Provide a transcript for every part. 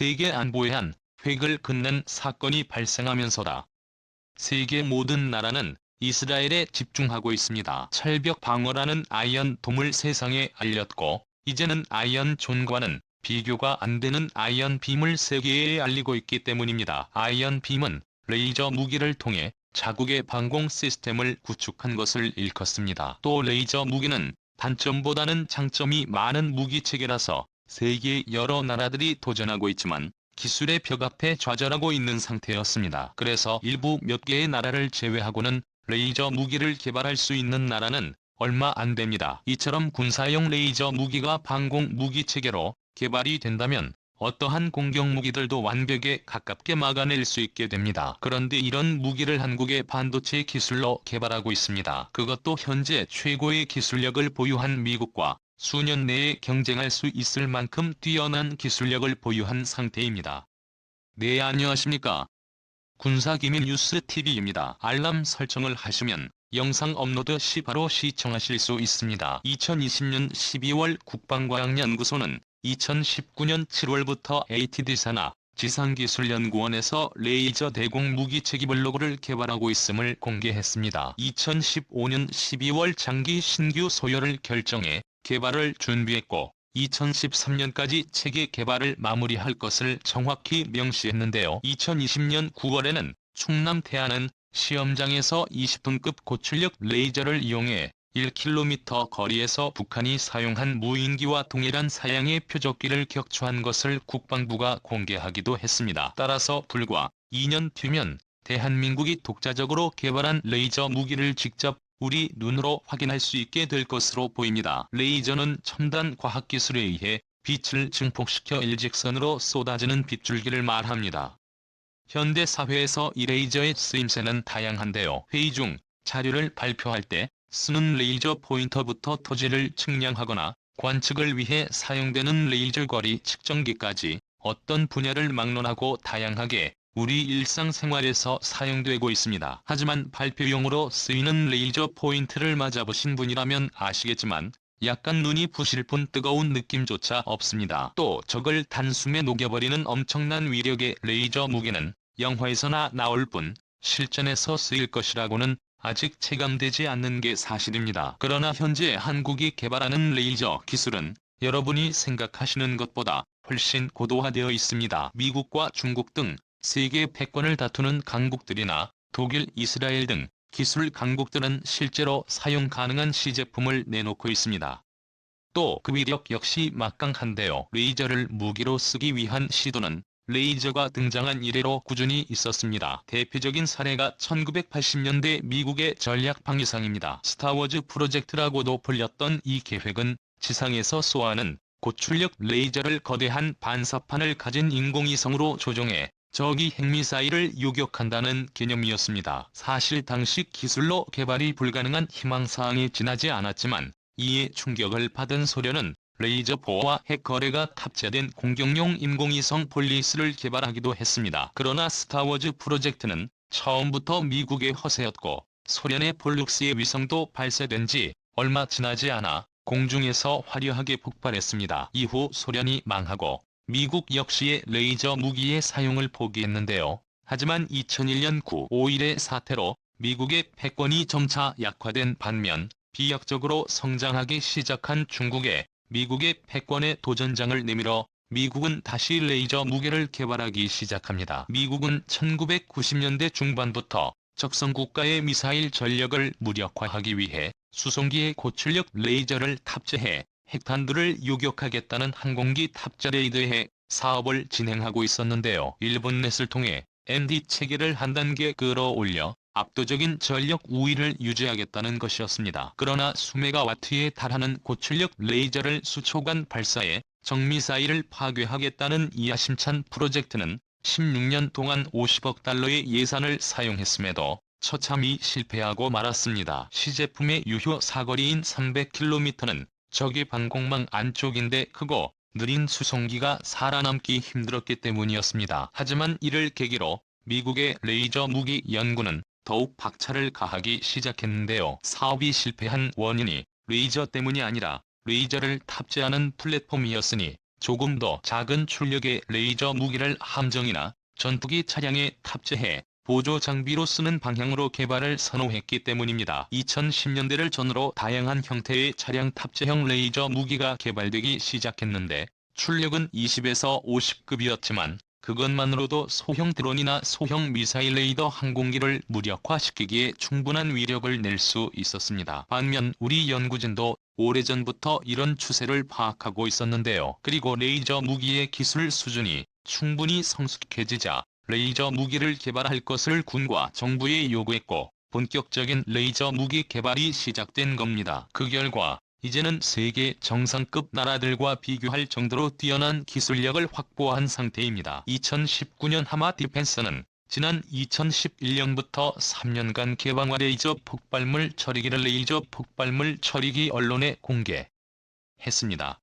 세계 안보에 한 획을 긋는 사건이 발생하면서다. 세계 모든 나라는 이스라엘에 집중하고 있습니다. 철벽 방어라는 아이언돔을 세상에 알렸고, 이제는 아이언존과는 비교가 안 되는 아이언빔을 세계에 알리고 있기 때문입니다. 아이언빔은 레이저 무기를 통해 자국의 방공 시스템을 구축한 것을 일컫습니다. 또 레이저 무기는 단점보다는 장점이 많은 무기체계라서 세계 여러 나라들이 도전하고 있지만 기술의 벽 앞에 좌절하고 있는 상태였습니다. 그래서 일부 몇 개의 나라를 제외하고는 레이저 무기를 개발할 수 있는 나라는 얼마 안 됩니다. 이처럼 군사용 레이저 무기가 방공 무기 체계로 개발이 된다면 어떠한 공격 무기들도 완벽에 가깝게 막아낼 수 있게 됩니다. 그런데 이런 무기를 한국의 반도체 기술로 개발하고 있습니다. 그것도 현재 최고의 기술력을 보유한 미국과 수년 내에 경쟁할 수 있을 만큼 뛰어난 기술력을 보유한 상태입니다. 네, 안녕하십니까. 군사기밀 뉴스 TV입니다. 알람 설정을 하시면 영상 업로드 시 바로 시청하실 수 있습니다. 2020년 12월 국방과학연구소는 2019년 7월부터 ATD사나 지상기술연구원에서 레이저 대공 무기 체계별 로고를 개발하고 있음을 공개했습니다. 2015년 12월 장기 신규 소요를 결정해 개발을 준비했고 2013년까지 체계 개발을 마무리할 것을 정확히 명시했는데요. 2020년 9월에는 충남 태안은 시험장에서 20톤급 고출력 레이저를 이용해 1km 거리에서 북한이 사용한 무인기와 동일한 사양의 표적기를 격추한 것을 국방부가 공개하기도 했습니다. 따라서 불과 2년 뒤면 대한민국이 독자적으로 개발한 레이저 무기를 직접 우리 눈으로 확인할 수 있게 될 것으로 보입니다. 레이저는 첨단 과학기술에 의해 빛을 증폭시켜 일직선으로 쏟아지는 빛줄기를 말합니다. 현대 사회에서 이 레이저의 쓰임새는 다양한데요. 회의 중 자료를 발표할 때 쓰는 레이저 포인터부터 토지를 측량하거나 관측을 위해 사용되는 레이저 거리 측정기까지 어떤 분야를 막론하고 다양하게 우리 일상생활에서 사용되고 있습니다. 하지만 발표용으로 쓰이는 레이저 포인트를 맞아보신 분이라면 아시겠지만 약간 눈이 부실 뿐 뜨거운 느낌조차 없습니다. 또 저걸 단숨에 녹여버리는 엄청난 위력의 레이저 무기는 영화에서나 나올 뿐 실전에서 쓰일 것이라고는 아직 체감되지 않는 게 사실입니다. 그러나 현재 한국이 개발하는 레이저 기술은 여러분이 생각하시는 것보다 훨씬 고도화되어 있습니다. 미국과 중국 등 세계 패권을 다투는 강국들이나 독일, 이스라엘 등 기술 강국들은 실제로 사용 가능한 시제품을 내놓고 있습니다. 또 그 위력 역시 막강한데요. 레이저를 무기로 쓰기 위한 시도는 레이저가 등장한 이래로 꾸준히 있었습니다. 대표적인 사례가 1980년대 미국의 전략 방위상입니다. 스타워즈 프로젝트라고도 불렸던 이 계획은 지상에서 쏘아하는 고출력 레이저를 거대한 반사판을 가진 인공위성으로 조종해 적이 핵미사일을 요격한다는 개념이었습니다. 사실 당시 기술로 개발이 불가능한 희망사항이 지나지 않았지만 이에 충격을 받은 소련은 레이저4와 핵 거래가 탑재된 공격용 인공위성 폴리스를 개발하기도 했습니다. 그러나 스타워즈 프로젝트는 처음부터 미국의 허세였고 소련의 폴룩스의 위성도 발사된 지 얼마 지나지 않아 공중에서 화려하게 폭발했습니다. 이후 소련이 망하고 미국 역시의 레이저 무기의 사용을 포기했는데요. 하지만 2001년 9.5일의 사태로 미국의 패권이 점차 약화된 반면 비약적으로 성장하기 시작한 중국에 미국의 패권의 도전장을 내밀어 미국은 다시 레이저 무기를 개발하기 시작합니다. 미국은 1990년대 중반부터 적성 국가의 미사일 전력을 무력화하기 위해 수송기에 고출력 레이저를 탑재해 핵탄두를 요격하겠다는 항공기 탑재에 대해 사업을 진행하고 있었는데요. 일본넷을 통해 MD 체계를 한 단계 끌어올려 압도적인 전력 우위를 유지하겠다는 것이었습니다. 그러나 수메가와트에 달하는 고출력 레이저를 수초간 발사해 적미사일을 파괴하겠다는 야심찬 프로젝트는 16년 동안 50억 달러의 예산을 사용했음에도 처참히 실패하고 말았습니다. 시제품의 유효 사거리인 300km는 적의 방공망 안쪽인데 크고 느린 수송기가 살아남기 힘들었기 때문이었습니다. 하지만 이를 계기로 미국의 레이저 무기 연구는 더욱 박차를 가하기 시작했는데요. 사업이 실패한 원인이 레이저 때문이 아니라 레이저를 탑재하는 플랫폼이었으니 조금 더 작은 출력의 레이저 무기를 함정이나 전투기 차량에 탑재해 보조 장비로 쓰는 방향으로 개발을 선호했기 때문입니다. 2010년대를 전후로 다양한 형태의 차량 탑재형 레이저 무기가 개발되기 시작했는데 출력은 20에서 50급이었지만 그것만으로도 소형 드론이나 소형 미사일 레이더 항공기를 무력화시키기에 충분한 위력을 낼 수 있었습니다. 반면 우리 연구진도 오래전부터 이런 추세를 파악하고 있었는데요. 그리고 레이저 무기의 기술 수준이 충분히 성숙해지자 레이저 무기를 개발할 것을 군과 정부에 요구했고 본격적인 레이저 무기 개발이 시작된 겁니다. 그 결과 이제는 세계 정상급 나라들과 비교할 정도로 뛰어난 기술력을 확보한 상태입니다. 2019년 하마 디펜스는 지난 2011년부터 3년간 개방화 레이저 폭발물 처리기를 레이저 폭발물 처리기 언론에 공개했습니다.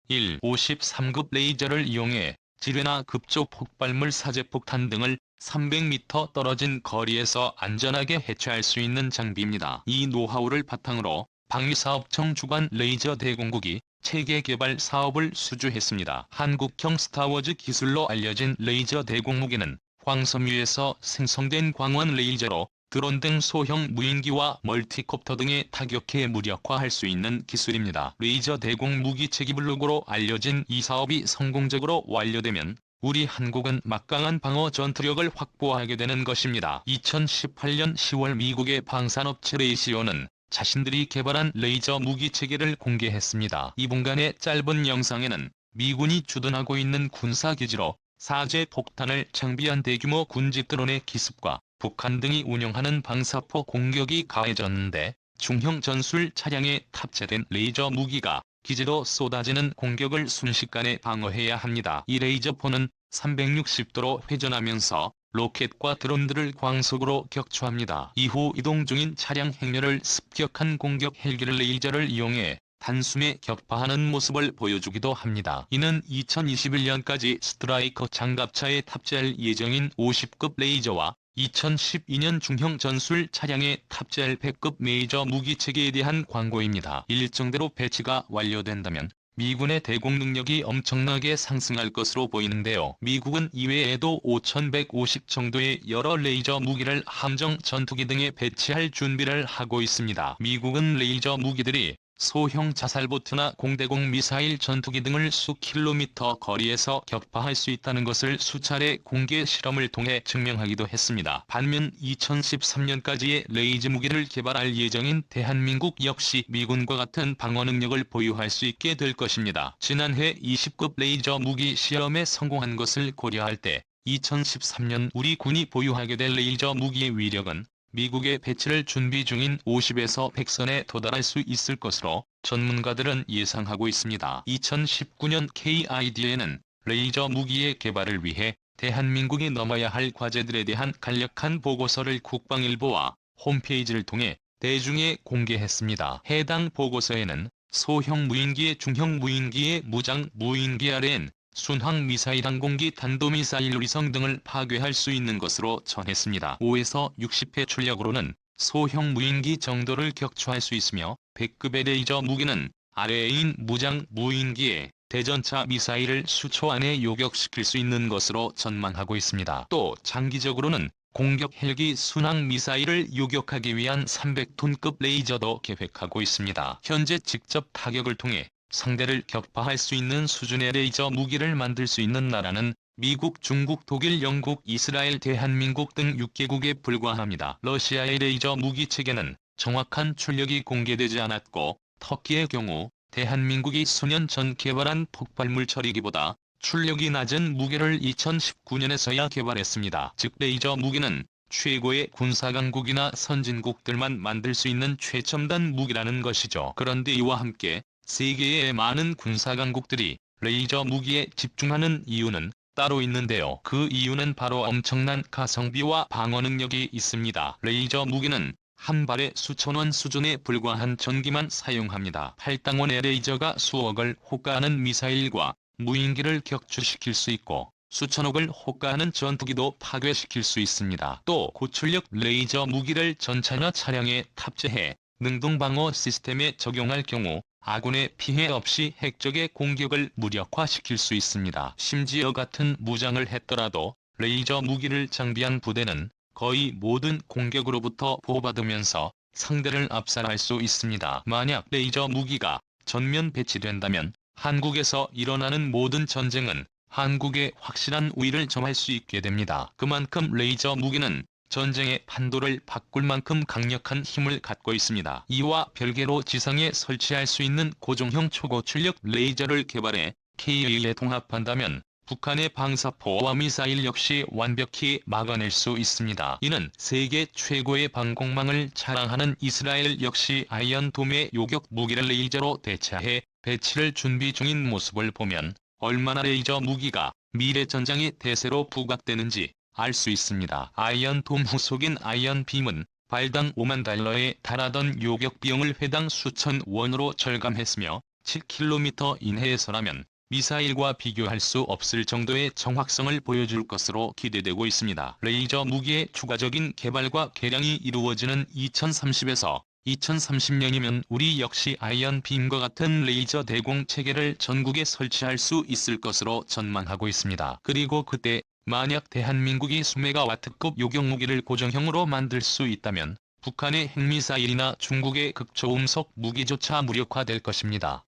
1. 53급 레이저를 이용해 지뢰나 급조 폭발물 사제폭탄 등을 300m 떨어진 거리에서 안전하게 해체할 수 있는 장비입니다. 이 노하우를 바탕으로 방위사업청 주관 레이저 대공국이 체계 개발 사업을 수주했습니다. 한국형 스타워즈 기술로 알려진 레이저 대공무기는 황섬 위에서 생성된 광원 레이저로 드론 등 소형 무인기와 멀티콥터 등에 타격해 무력화할 수 있는 기술입니다. 레이저 대공무기 체기블록으로 알려진 이 사업이 성공적으로 완료되면 우리 한국은 막강한 방어 전투력을 확보하게 되는 것입니다. 2018년 10월 미국의 방산업체 레이시오는 자신들이 개발한 레이저 무기 체계를 공개했습니다. 이분간의 짧은 영상에는 미군이 주둔하고 있는 군사기지로 사제 폭탄을 장비한 대규모 군지 드론의 기습과 북한 등이 운영하는 방사포 공격이 가해졌는데 중형 전술 차량에 탑재된 레이저 무기가 기지로 쏟아지는 공격을 순식간에 방어해야 합니다. 이 레이저포는 360도로 회전하면서 로켓과 드론들을 광속으로 격추합니다. 이후 이동 중인 차량 행렬을 습격한 공격 헬기를 레이저를 이용해 단숨에 격파하는 모습을 보여주기도 합니다. 이는 2021년까지 스트라이커 장갑차에 탑재할 예정인 50급 레이저와 2012년 중형 전술 차량에 탑재할 100급 레이저 무기 체계에 대한 광고입니다. 일정대로 배치가 완료된다면 미군의 대공 능력이 엄청나게 상승할 것으로 보이는데요. 미국은 이외에도 5150 정도의 여러 레이저 무기를 함정 전투기 등에 배치할 준비를 하고 있습니다. 미국은 레이저 무기들이 소형 자살보트나 공대공 미사일 전투기 등을 수킬로미터 거리에서 격파할 수 있다는 것을 수차례 공개 실험을 통해 증명하기도 했습니다. 반면 2013년까지의 레이저 무기를 개발할 예정인 대한민국 역시 미군과 같은 방어 능력을 보유할 수 있게 될 것입니다. 지난해 20급 레이저 무기 시험에 성공한 것을 고려할 때 2013년 우리 군이 보유하게 될 레이저 무기의 위력은 미국의 배치를 준비 중인 50에서 100선에 도달할 수 있을 것으로 전문가들은 예상하고 있습니다. 2019년 KID에는 레이저 무기의 개발을 위해 대한민국이 넘어야 할 과제들에 대한 간략한 보고서를 국방일보와 홈페이지를 통해 대중에 공개했습니다. 해당 보고서에는 소형 무인기의 중형 무인기의 무장 무인기 아래엔 순항 미사일 항공기 탄도미사일 위성 등을 파괴할 수 있는 것으로 전했습니다. 5에서 60회 출력으로는 소형 무인기 정도를 격추할 수 있으며 100급의 레이저 무기는 아래인 무장 무인기에 대전차 미사일을 수초 안에 요격시킬 수 있는 것으로 전망하고 있습니다. 또 장기적으로는 공격 헬기 순항 미사일을 요격하기 위한 300톤급 레이저도 계획하고 있습니다. 현재 직접 타격을 통해 상대를 격파할 수 있는 수준의 레이저 무기를 만들 수 있는 나라는 미국, 중국, 독일, 영국, 이스라엘, 대한민국 등 6개국에 불과합니다. 러시아의 레이저 무기 체계는 정확한 출력이 공개되지 않았고 터키의 경우 대한민국이 수년 전 개발한 폭발물 처리기보다 출력이 낮은 무기를 2019년에서야 개발했습니다. 즉 레이저 무기는 최고의 군사강국이나 선진국들만 만들 수 있는 최첨단 무기라는 것이죠. 그런데 이와 함께 세계의 많은 군사강국들이 레이저 무기에 집중하는 이유는 따로 있는데요. 그 이유는 바로 엄청난 가성비와 방어 능력이 있습니다. 레이저 무기는 한 발에 수천원 수준에 불과한 전기만 사용합니다. 8당원의 레이저가 수억을 호가하는 미사일과 무인기를 격추시킬 수 있고 수천억을 호가하는 전투기도 파괴시킬 수 있습니다. 또 고출력 레이저 무기를 전차나 차량에 탑재해 능동방어 시스템에 적용할 경우 아군의 피해 없이 핵적의 공격을 무력화시킬 수 있습니다. 심지어 같은 무장을 했더라도 레이저 무기를 장비한 부대는 거의 모든 공격으로부터 보호받으면서 상대를 압살할 수 있습니다. 만약 레이저 무기가 전면 배치된다면 한국에서 일어나는 모든 전쟁은 한국에 확실한 우위를 점할 수 있게 됩니다. 그만큼 레이저 무기는 전쟁의 판도를 바꿀 만큼 강력한 힘을 갖고 있습니다. 이와 별개로 지상에 설치할 수 있는 고정형 초고출력 레이저를 개발해 KA에 통합한다면 북한의 방사포와 미사일 역시 완벽히 막아낼 수 있습니다. 이는 세계 최고의 방공망을 자랑하는 이스라엘 역시 아이언돔의 요격 무기를 레이저로 대체해 배치를 준비 중인 모습을 보면 얼마나 레이저 무기가 미래 전장의 대세로 부각되는지 알 수 있습니다. 아이언돔 후속인 아이언빔은 발당 5만 달러에 달하던 요격 비용을 회당 수천 원으로 절감했으며 7km 이내에서라면 미사일과 비교할 수 없을 정도의 정확성을 보여줄 것으로 기대되고 있습니다. 레이저 무기의 추가적인 개발과 개량이 이루어지는 2030에서 2030년이면 우리 역시 아이언빔과 같은 레이저 대공 체계를 전국에 설치할 수 있을 것으로 전망하고 있습니다. 그리고 그때 만약 대한민국이 수메가와트급 요격무기를 고정형으로 만들 수 있다면 북한의 핵미사일이나 중국의 극초음속 무기조차 무력화될 것입니다.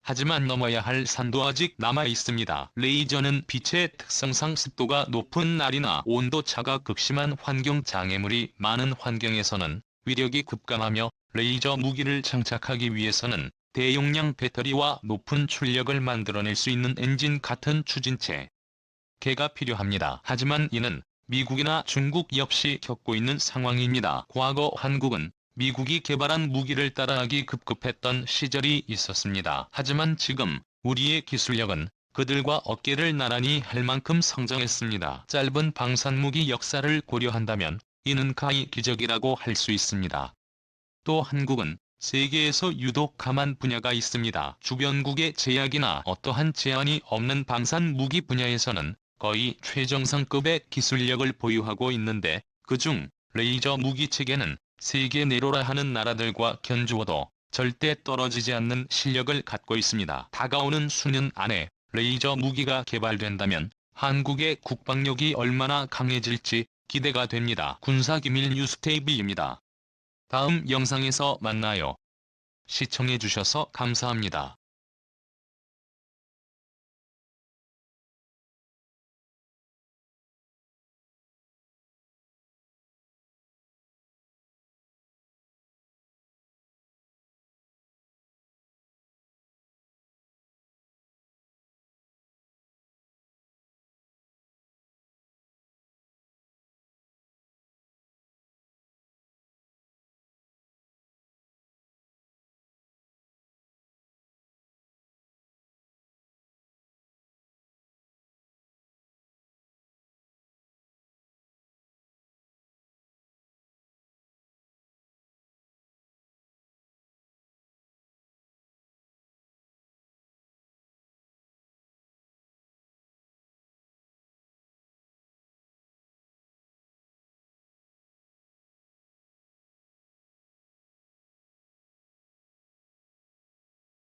하지만 넘어야 할 산도 아직 남아 있습니다. 레이저는 빛의 특성상 습도가 높은 날이나 온도차가 극심한 환경 장애물이 많은 환경에서는 위력이 급감하며 레이저 무기를 장착하기 위해서는 대용량 배터리와 높은 출력을 만들어낼 수 있는 엔진 같은 추진체 개가 필요합니다. 하지만 이는 미국이나 중국 역시 겪고 있는 상황입니다. 과거 한국은 미국이 개발한 무기를 따라하기 급급했던 시절이 있었습니다. 하지만 지금 우리의 기술력은 그들과 어깨를 나란히 할 만큼 성장했습니다. 짧은 방산무기 역사를 고려한다면 이는 가히 기적이라고 할 수 있습니다. 또 한국은 세계에서 유독 강한 분야가 있습니다. 주변국의 제약이나 어떠한 제한이 없는 방산무기 분야에서는 거의 최정상급의 기술력을 보유하고 있는데 그중 레이저 무기 체계는 세계 내로라 하는 나라들과 견주어도 절대 떨어지지 않는 실력을 갖고 있습니다. 다가오는 수년 안에 레이저 무기가 개발된다면 한국의 국방력이 얼마나 강해질지 기대가 됩니다. 군사기밀 뉴스테이블입니다. 다음 영상에서 만나요. 시청해주셔서 감사합니다.